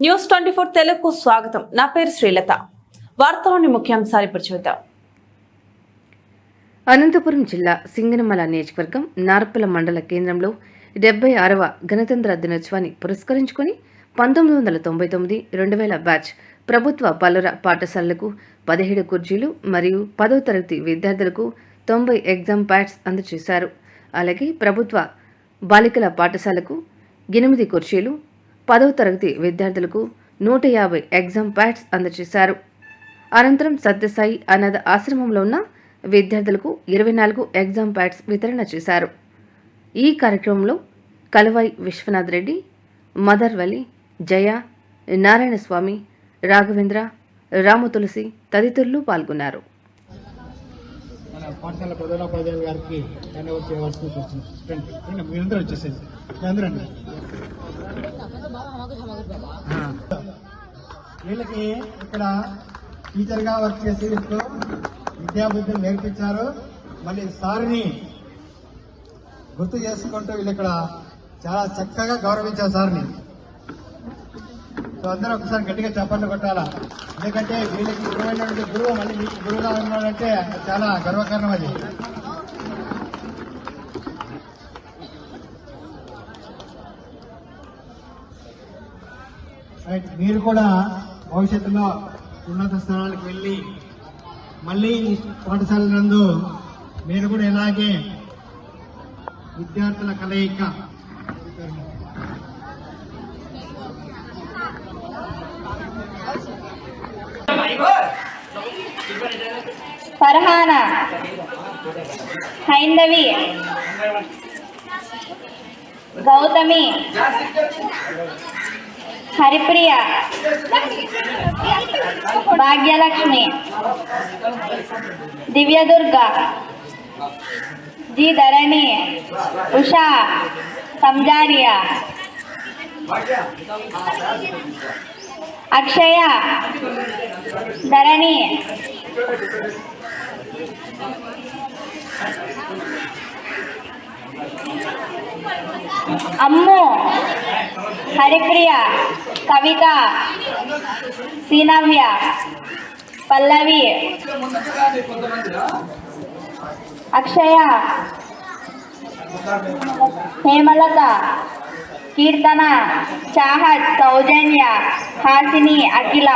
News 24 తెలుగుకు స్వాగతం. నా పేరు శ్రీలత. వార్తలోని ముఖ్యాంశాలు ఇప్పుడు చూద్దాం. అనంతపురం జిల్లా సింగనమల నియోజకవర్గం నార్పల మండల కేంద్రంలో 76వ గణతంత్ర దినోత్సవాన్ని పురస్కరించుకుని 1999 2000 బ్యాచ్ ప్రభుత్వ బాలుర పాఠశాలలకు 17 కుర్చీలు మరియు 10వ తరగతి విద్యార్థులకు 90 ఎగ్జామ్ ప్యాడ్స్ అందజేశారు. అలాగే ప్రభుత్వ బాలికల పాఠశాలకు 8 కుర్చీలు, 10వ తరగతి విద్యార్థులకు 150 ఎగ్జామ్ ప్యాడ్స్ అందజేశారు. అనంతరం సత్యసాయి అనాథ ఆశ్రమంలో ఉన్న విద్యార్థులకు 24 ఎగ్జామ్ ప్యాడ్స్ వితరణ చేశారు. ఈ కార్యక్రమంలో కలవాయి విశ్వనాథ్ రెడ్డి, మదర్ వలి, జయ, నారాయణస్వామి, రాఘవేంద్ర, రాము తులసి తదితరులు పాల్గొన్నారు. పాఠశాల ప్రధానోపాధ్యాయులు గారికి ధన్యవాదాలు చేయవలసింది కోరుతున్నాను. మీరందరూ వచ్చేసేది అందరండి. వీళ్ళకి ఇక్కడ టీచర్గా వర్క్ చేసి వీళ్ళకు విద్యాబుద్ధులు నేర్పించారు. మళ్ళీ సార్ని గుర్తు చేసుకుంటూ వీళ్ళు ఇక్కడ చాలా చక్కగా గౌరవించారు సార్ని. సో అందరూ ఒకసారి గట్టిగా చప్పట్లు కొట్టాలా. ఎందుకంటే వీళ్ళకి గురువైనటువంటి గురువు మళ్ళీ మీకు గురువుగా ఉన్నాడంటే చాలా గర్వకారణం అది. మీరు కూడా భవిష్యత్తులో ఉన్నత స్థానాలకు వెళ్ళి మళ్ళీ ఈ పాఠశాల నందు మీరు కూడా ఇలాగే విద్యార్థుల కలయిక ఫర్హానా, హైందవి, గౌతమి, హరిప్రియ, భాగ్యలక్ష్మి, దివ్యదుర్గ, జి ధరణి, ఉషా, సంజారియా, అక్షయ, ధరణి, అమ్ము, హరిప్రియ, కవిత, సీనవ్య, పల్లవి, అక్షయ, హేమలత, కీర్తన, చాహత్, సౌజన్య, హాసిని, అఖిల.